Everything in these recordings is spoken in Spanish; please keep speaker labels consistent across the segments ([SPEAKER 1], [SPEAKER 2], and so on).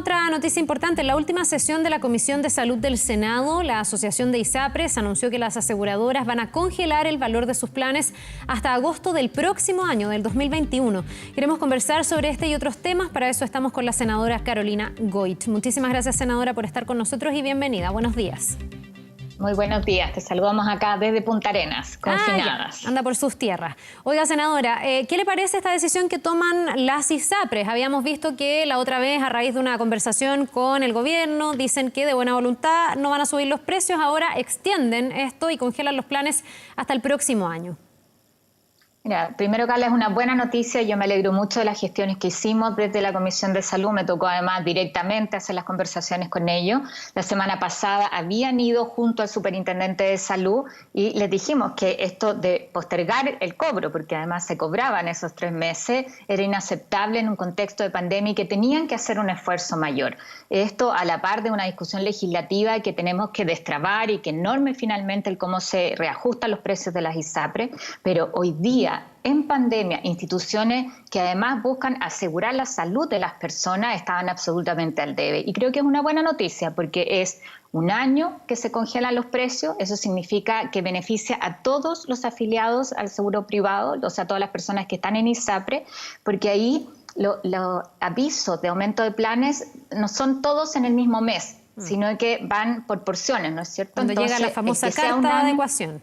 [SPEAKER 1] otra noticia importante. En la última sesión de la Comisión de Salud del Senado, la Asociación de ISAPRES anunció que las aseguradoras van a congelar el valor de sus planes hasta agosto del próximo año, del 2021. Queremos conversar sobre este y otros temas. Para eso estamos con la senadora Carolina Goit. Muchísimas gracias, senadora, por estar con nosotros y bienvenida. Buenos días.
[SPEAKER 2] Muy buenos días, te saludamos acá desde Punta Arenas, confinadas.
[SPEAKER 1] Anda por sus tierras. Oiga, senadora, ¿qué le parece esta decisión que toman las ISAPRES? Habíamos visto que la otra vez, a raíz de una conversación con el gobierno, dicen que de buena voluntad no van a subir los precios, ahora extienden esto y congelan los planes hasta el próximo año.
[SPEAKER 2] Mira, primero, Carla, es una buena noticia. Yo me alegro mucho de las gestiones que hicimos desde la Comisión de Salud. Me tocó además directamente hacer las conversaciones con ellos. La semana pasada habían ido junto al superintendente de salud y les dijimos que esto de postergar el cobro, porque además se cobraban esos 3 meses, era inaceptable en un contexto de pandemia y que tenían que hacer un esfuerzo mayor. Esto a la par de una discusión legislativa que tenemos que destrabar y que norme finalmente el cómo se reajustan los precios de las ISAPRES, pero hoy día, en pandemia, instituciones que además buscan asegurar la salud de las personas estaban absolutamente al debe. Y creo que es una buena noticia porque es un año que se congelan los precios. Eso significa que beneficia a todos los afiliados al seguro privado, o sea, a todas las personas que están en ISAPRE, porque ahí los avisos de aumento de planes no son todos en el mismo mes, sino que van por porciones, ¿no es cierto?
[SPEAKER 1] Cuando llega la famosa carta de adecuación.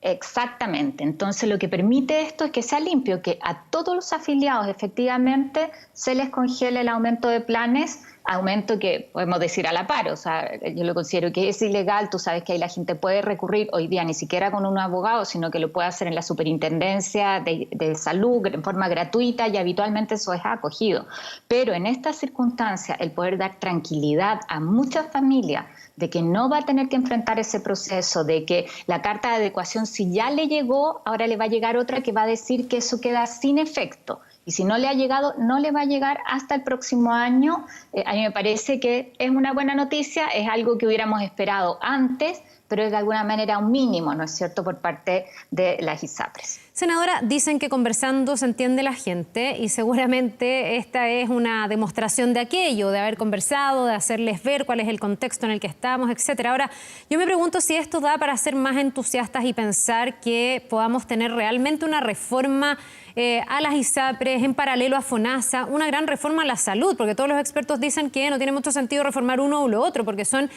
[SPEAKER 2] Exactamente. Entonces, lo que permite esto es que sea limpio, que a todos los afiliados efectivamente se les congele el aumento de planes, aumento que podemos decir a la par. O sea, yo lo considero que es ilegal. Tú sabes que ahí la gente puede recurrir hoy día ni siquiera con un abogado, sino que lo puede hacer en la Superintendencia de Salud en forma gratuita y habitualmente eso es acogido. Pero en estas circunstancias, el poder dar tranquilidad a muchas familias de que no va a tener que enfrentar ese proceso, de que la carta de adecuación, si ya le llegó, ahora le va a llegar otra que va a decir que eso queda sin efecto. Y si no le ha llegado, no le va a llegar hasta el próximo año. A mí me parece que es una buena noticia, es algo que hubiéramos esperado antes, pero es de alguna manera un mínimo, ¿no es cierto?, por parte de las ISAPRES.
[SPEAKER 1] Senadora, dicen que conversando se entiende la gente y seguramente esta es una demostración de aquello, de haber conversado, de hacerles ver cuál es el contexto en el que estamos, etcétera. Ahora, yo me pregunto si esto da para ser más entusiastas y pensar que podamos tener realmente una reforma a las ISAPRES en paralelo a FONASA, una gran reforma a la salud, porque todos los expertos dicen que no tiene mucho sentido reformar uno o lo otro, porque son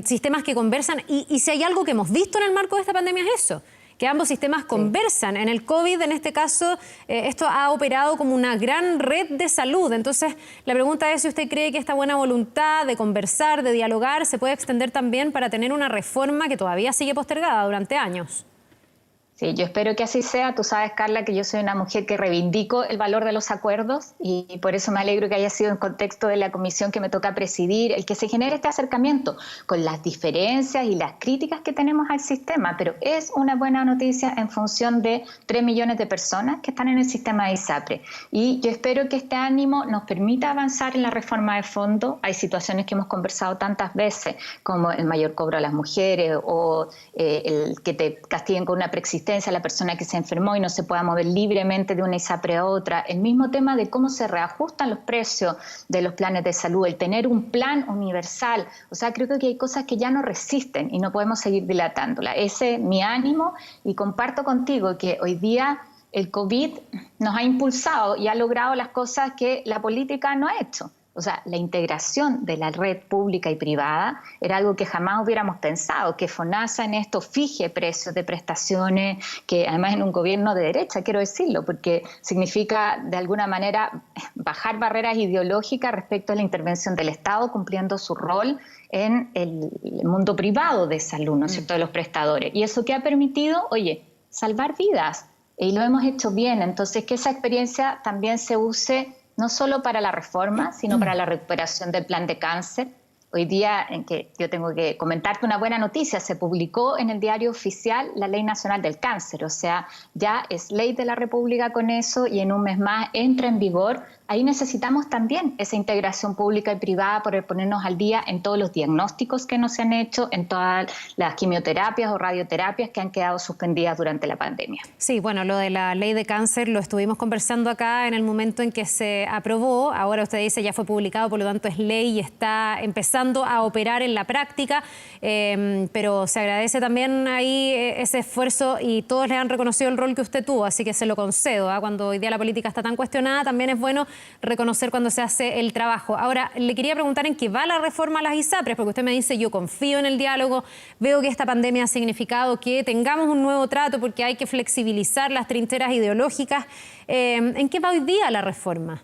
[SPEAKER 1] sistemas que conversan y si hay algo que hemos visto en el marco de esta pandemia es eso, que ambos sistemas conversan. En el COVID, en este caso, esto ha operado como una gran red de salud. Entonces, la pregunta es si usted cree que esta buena voluntad de conversar, de dialogar, se puede extender también para tener una reforma que todavía sigue postergada durante años.
[SPEAKER 2] Sí, yo espero que así sea. Tú sabes, Carla, que yo soy una mujer que reivindico el valor de los acuerdos y por eso me alegro que haya sido en contexto de la comisión que me toca presidir, el que se genere este acercamiento con las diferencias y las críticas que tenemos al sistema, pero es una buena noticia en función de 3 millones de personas que están en el sistema de ISAPRE. Y yo espero que este ánimo nos permita avanzar en la reforma de fondo. Hay situaciones que hemos conversado tantas veces, como el mayor cobro a las mujeres o el que te castiguen con una preexistencia a la persona que se enfermó y no se pueda mover libremente de una ISAPRE a otra, el mismo tema de cómo se reajustan los precios de los planes de salud, el tener un plan universal. O sea, creo que hay cosas que ya no resisten y no podemos seguir dilatándola. Ese es mi ánimo y comparto contigo que hoy día el COVID nos ha impulsado y ha logrado las cosas que la política no ha hecho. O sea, la integración de la red pública y privada era algo que jamás hubiéramos pensado, que FONASA en esto fije precios de prestaciones, que además en un gobierno de derecha, quiero decirlo, porque significa de alguna manera bajar barreras ideológicas respecto a la intervención del Estado, cumpliendo su rol en el mundo privado de salud, ¿no es cierto?, de los prestadores. Y eso que ha permitido, oye, salvar vidas, y lo hemos hecho bien. Entonces, que esa experiencia también se use no solo para la reforma, sino para la recuperación del plan de cáncer. hoy día en que yo tengo que comentarte una buena noticia, se publicó en el diario oficial la Ley Nacional del Cáncer, o sea, ya es ley de la República con eso y en un mes más entra en vigor. Ahí necesitamos también esa integración pública y privada para ponernos al día en todos los diagnósticos que no se han hecho, en todas las quimioterapias o radioterapias que han quedado suspendidas durante la pandemia.
[SPEAKER 1] Sí, bueno, lo de la ley de cáncer lo estuvimos conversando acá en el momento en que se aprobó. Ahora usted dice ya fue publicado, por lo tanto es ley y está empezando a operar en la práctica, pero se agradece también ahí ese esfuerzo y todos le han reconocido el rol que usted tuvo, así que se lo concedo. Cuando hoy día la política está tan cuestionada, también es bueno reconocer cuando se hace el trabajo. Ahora, le quería preguntar en qué va la reforma a las ISAPRES, porque usted me dice, yo confío en el diálogo, veo que esta pandemia ha significado que tengamos un nuevo trato porque hay que flexibilizar las trincheras ideológicas. ¿En qué va hoy día la reforma?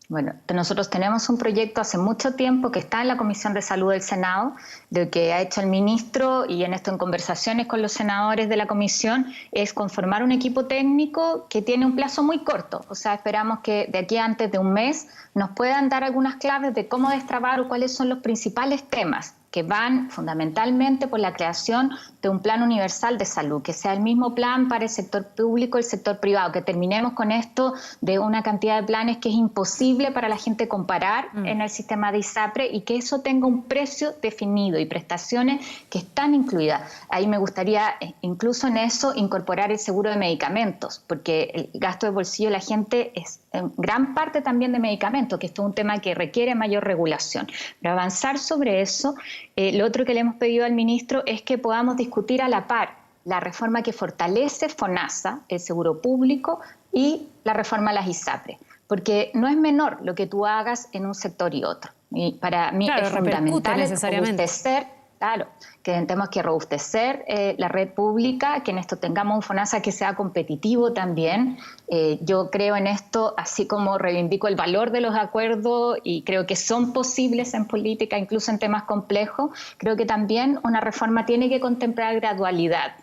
[SPEAKER 2] Bueno, nosotros tenemos un proyecto hace mucho tiempo que está en la Comisión de Salud del Senado, de que ha hecho el ministro y en esto en conversaciones con los senadores de la comisión, es conformar un equipo técnico que tiene un plazo muy corto. O sea, esperamos que de aquí a antes de un mes nos puedan dar algunas claves de cómo destrabar o cuáles son los principales temas que van fundamentalmente por la creación de un plan universal de salud, que sea el mismo plan para el sector público y el sector privado, que terminemos con esto de una cantidad de planes que es imposible para la gente comparar en el sistema de ISAPRE y que eso tenga un precio definido y prestaciones que están incluidas. Ahí me gustaría incluso en eso incorporar el seguro de medicamentos, porque el gasto de bolsillo de la gente es en gran parte también de medicamentos, que esto es un tema que requiere mayor regulación. Pero avanzar sobre eso, lo otro que le hemos pedido al ministro es que podamos discutir a la par la reforma que fortalece FONASA, el seguro público, y la reforma a las ISAPRE, porque no es menor lo que tú hagas en un sector y otro. Y para mí es fundamental robustecer, claro, que tenemos que robustecer la red pública, que en esto tengamos un FONASA que sea competitivo también. Yo creo en esto, así como reivindico el valor de los acuerdos y creo que son posibles en política, incluso en temas complejos, creo que también una reforma tiene que contemplar gradualidad.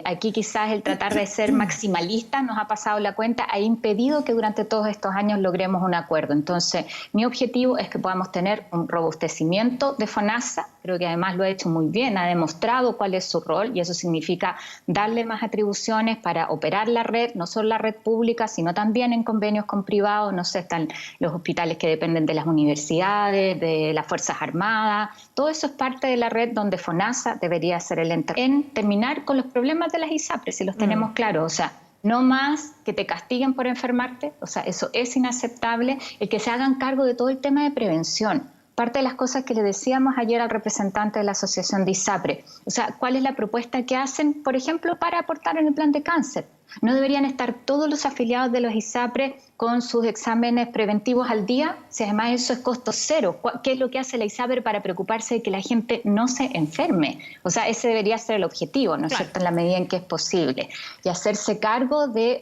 [SPEAKER 2] Aquí quizás el tratar de ser maximalista nos ha pasado la cuenta, ha impedido que durante todos estos años logremos un acuerdo. Entonces, mi objetivo es que podamos tener un robustecimiento de FONASA, creo que además lo ha hecho muy bien, ha demostrado cuál es su rol y eso significa darle más atribuciones para operar la red, no solo la red pública, sino también en convenios con privados, no sé, están los hospitales que dependen de las universidades, de las Fuerzas Armadas, todo eso es parte de la red donde FONASA debería ser el ente en terminar con los problemas de las ISAPRES, si los tenemos claros, o sea, no más que te castiguen por enfermarte, o sea, eso es inaceptable, el que se hagan cargo de todo el tema de prevención. Parte de las cosas que le decíamos ayer al representante de la Asociación de ISAPRE, o sea, ¿cuál es la propuesta que hacen, por ejemplo, para aportar en el plan de cáncer? ¿No deberían estar todos los afiliados de los ISAPRE con sus exámenes preventivos al día? Si además eso es costo cero, ¿qué es lo que hace la ISAPRE para preocuparse de que la gente no se enferme? O sea, ese debería ser el objetivo, ¿no es cierto?, en la medida en que es posible. Y hacerse cargo de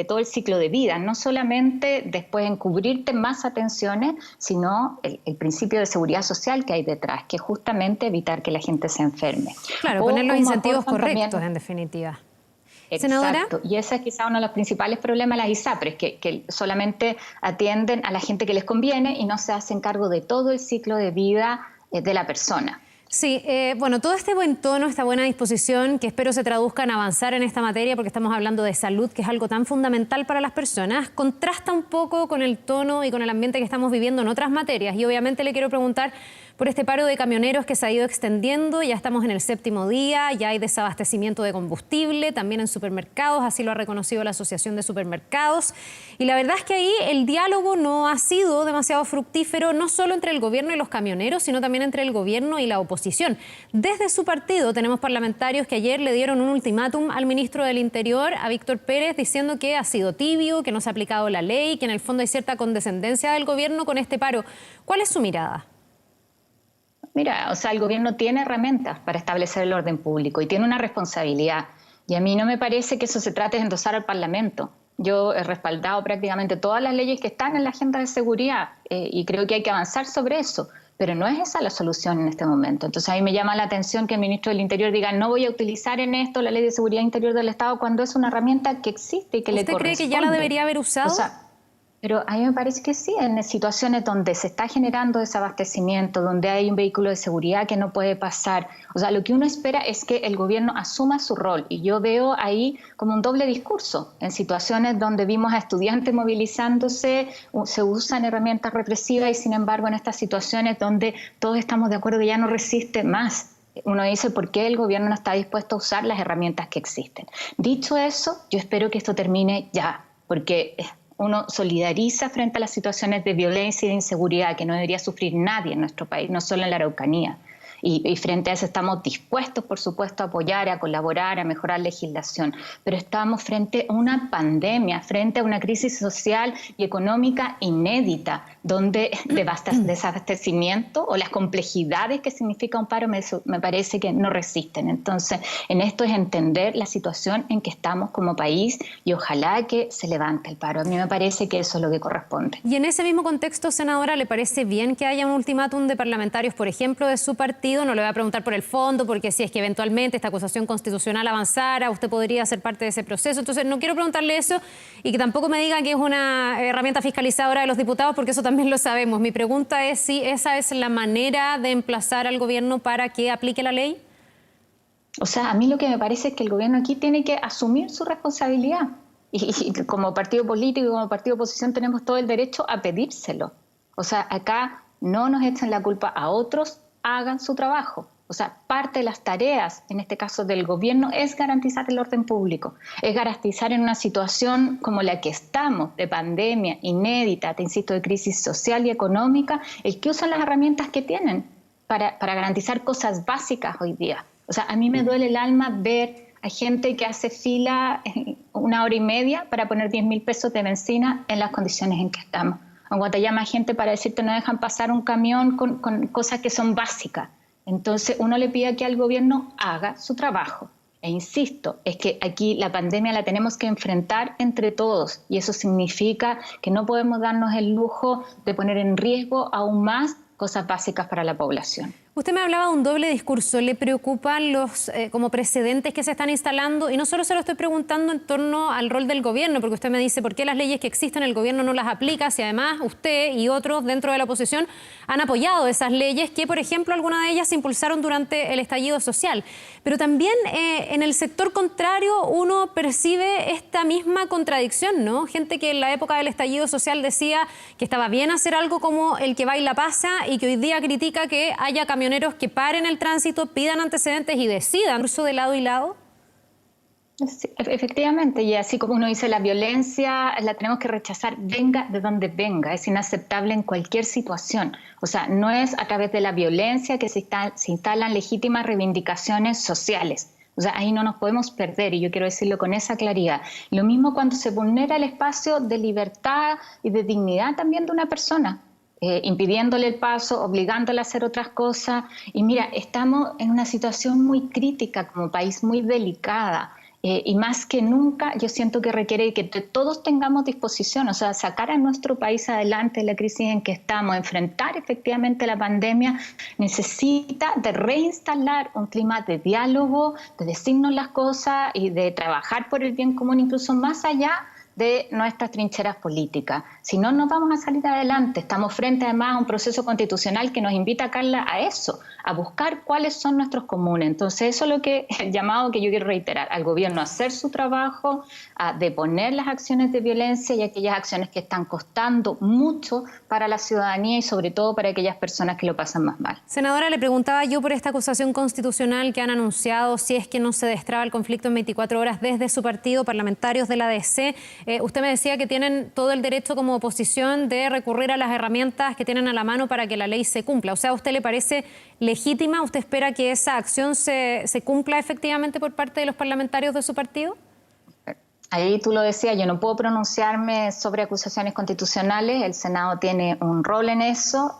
[SPEAKER 2] todo el ciclo de vida, no solamente después encubrirte más atenciones, sino el principio de seguridad social que hay detrás, que es justamente evitar que la gente se enferme.
[SPEAKER 1] Claro, poner los incentivos correctos, en definitiva.
[SPEAKER 2] Senadora. Exacto, y ese es quizá uno de los principales problemas de las ISAPRES, que solamente atienden a la gente que les conviene y no se hacen cargo de todo el ciclo de vida de la persona.
[SPEAKER 1] Sí, bueno, todo este buen tono, esta buena disposición, que espero se traduzca en avanzar en esta materia, porque estamos hablando de salud, que es algo tan fundamental para las personas, contrasta un poco con el tono y con el ambiente que estamos viviendo en otras materias. Y obviamente le quiero preguntar por este paro de camioneros que se ha ido extendiendo, ya estamos en el 7º día, ya hay desabastecimiento de combustible, también en supermercados, así lo ha reconocido la Asociación de Supermercados. Y la verdad es que ahí el diálogo no ha sido demasiado fructífero, no solo entre el gobierno y los camioneros, sino también entre el gobierno y la oposición. Desde su partido tenemos parlamentarios que ayer le dieron un ultimátum al ministro del Interior, a Víctor Pérez, diciendo que ha sido tibio, que no se ha aplicado la ley, que en el fondo hay cierta condescendencia del gobierno con este paro. ¿Cuál es su mirada?
[SPEAKER 2] Mira, o sea, el gobierno tiene herramientas para establecer el orden público y tiene una responsabilidad. Y a mí no me parece que eso se trate de endosar al Parlamento. Yo he respaldado prácticamente todas las leyes que están en la agenda de seguridad y creo que hay que avanzar sobre eso. Pero no es esa la solución en este momento. Entonces a mí me llama la atención que el ministro del Interior diga no voy a utilizar en esto la Ley de Seguridad Interior del Estado cuando es una herramienta que existe y que le corresponde.
[SPEAKER 1] ¿Usted cree que ya la debería haber usado?
[SPEAKER 2] O sea, Pero a mí me parece que sí, en situaciones donde se está generando desabastecimiento, donde hay un vehículo de seguridad que no puede pasar, o sea, lo que uno espera es que el gobierno asuma su rol. Y yo veo ahí como un doble discurso. En situaciones donde vimos a estudiantes movilizándose, se usan herramientas represivas y sin embargo en estas situaciones donde todos estamos de acuerdo que ya no resiste más. Uno dice, ¿por qué el gobierno no está dispuesto a usar las herramientas que existen? Dicho eso, yo espero que esto termine ya, porque uno solidariza frente a las situaciones de violencia y de inseguridad que no debería sufrir nadie en nuestro país, no solo en la Araucanía. Y frente a eso estamos dispuestos, por supuesto, a apoyar, a colaborar, a mejorar legislación. Pero estamos frente a una pandemia, frente a una crisis social y económica inédita, donde desabastecimiento o las complejidades que significa un paro me parece que no resisten. Entonces, en esto es entender la situación en que estamos como país y ojalá que se levante el paro. A mí me parece que eso es lo que corresponde.
[SPEAKER 1] Y en ese mismo contexto, senadora, ¿le parece bien que haya un ultimátum de parlamentarios, por ejemplo, de su partido? No le voy a preguntar por el fondo, porque si es que eventualmente esta acusación constitucional avanzara, usted podría ser parte de ese proceso. Entonces, no quiero preguntarle eso y que tampoco me diga que es una herramienta fiscalizadora de los diputados, porque eso también lo sabemos. Mi pregunta es si esa es la manera de emplazar al gobierno para que aplique la ley.
[SPEAKER 2] O sea, a mí lo que me parece es que el gobierno aquí tiene que asumir su responsabilidad. Y como partido político y como partido de oposición tenemos todo el derecho a pedírselo. O sea, acá no nos echen la culpa a otros, hagan su trabajo. O sea, parte de las tareas, en este caso del gobierno, es garantizar el orden público, es garantizar en una situación como la que estamos, de pandemia inédita, te insisto, de crisis social y económica, el que usan las herramientas que tienen para garantizar cosas básicas hoy día. O sea, a mí me duele el alma ver a gente que hace fila 1 hora y media para poner 10.000 pesos de benzina en las condiciones en que estamos. En Guatayama gente para decirte no dejan pasar un camión con cosas que son básicas. Entonces uno le pide que al gobierno haga su trabajo. E insisto, es que aquí la pandemia la tenemos que enfrentar entre todos y eso significa que no podemos darnos el lujo de poner en riesgo aún más cosas básicas para la población.
[SPEAKER 1] Usted me hablaba de un doble discurso. ¿Le preocupan los como precedentes que se están instalando? Y no solo se lo estoy preguntando en torno al rol del gobierno, porque usted me dice por qué las leyes que existen el gobierno no las aplica, si además usted y otros dentro de la oposición han apoyado esas leyes que, por ejemplo, algunas de ellas se impulsaron durante el estallido social. Pero también en el sector contrario uno percibe esta misma contradicción, ¿no? Gente que en la época del estallido social decía que estaba bien hacer algo como el que baila pasa y que hoy día critica que haya camioneros que paren el tránsito, pidan antecedentes y decidan curso de lado y lado.
[SPEAKER 2] Sí, efectivamente, y así como uno dice, la violencia la tenemos que rechazar, venga de donde venga, es inaceptable en cualquier situación. O sea, no es a través de la violencia que se instalan legítimas reivindicaciones sociales. O sea, ahí no nos podemos perder y yo quiero decirlo con esa claridad. Lo mismo cuando se vulnera el espacio de libertad y de dignidad también de una persona. Impidiéndole el paso, obligándola a hacer otras cosas. Y mira, estamos en una situación muy crítica como país, muy delicada. Y más que nunca yo siento que requiere que todos tengamos disposición, o sea, sacar a nuestro país adelante de la crisis en que estamos, enfrentar efectivamente la pandemia, necesita de reinstalar un clima de diálogo, de decirnos las cosas y de trabajar por el bien común, incluso más allá de nuestras trincheras políticas. Si no, no vamos a salir adelante. Estamos frente además a un proceso constitucional que nos invita, Carla, a eso, a buscar cuáles son nuestros comunes. Entonces eso es lo que el llamado que yo quiero reiterar, al gobierno a hacer su trabajo, a deponer las acciones de violencia y aquellas acciones que están costando mucho para la ciudadanía y sobre todo para aquellas personas que lo pasan más mal.
[SPEAKER 1] Senadora, le preguntaba yo por esta acusación constitucional que han anunciado si es que no se destraba el conflicto en 24 horas desde su partido, parlamentarios de la DC. Usted me decía que tienen todo el derecho como oposición de recurrir a las herramientas que tienen a la mano para que la ley se cumpla. O sea, ¿a usted le parece legítima? ¿Usted espera que esa acción se cumpla efectivamente por parte de los parlamentarios de su partido?
[SPEAKER 2] Ahí tú lo decías, yo no puedo pronunciarme sobre acusaciones constitucionales, el Senado tiene un rol en eso,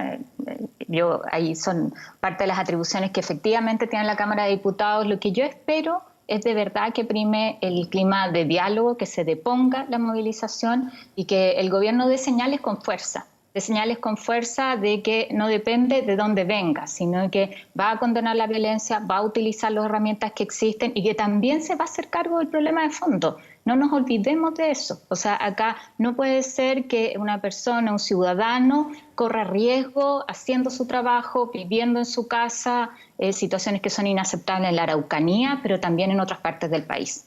[SPEAKER 2] ahí son parte de las atribuciones que efectivamente tiene la Cámara de Diputados. Lo que yo espero es de verdad que prime el clima de diálogo, que se deponga la movilización y que el gobierno dé señales con fuerza. De señales con fuerza de que no depende de dónde venga, sino que va a condenar la violencia, va a utilizar las herramientas que existen y que también se va a hacer cargo del problema de fondo, No nos olvidemos de eso. O sea, acá no puede ser que una persona, un ciudadano, corra riesgo haciendo su trabajo, viviendo en su casa, situaciones que son inaceptables en la Araucanía, pero también en otras partes del país.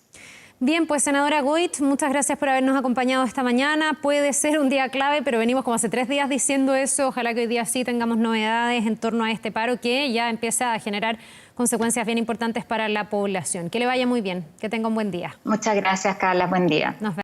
[SPEAKER 1] Bien, pues senadora Goit, muchas gracias por habernos acompañado esta mañana. Puede ser un día clave, pero venimos como hace 3 días diciendo eso. Ojalá que hoy día sí tengamos novedades en torno a este paro que ya empieza a generar consecuencias bien importantes para la población. Que le vaya muy bien, que tenga un buen día.
[SPEAKER 2] Muchas gracias, Carla. Buen día.
[SPEAKER 1] Nos vemos.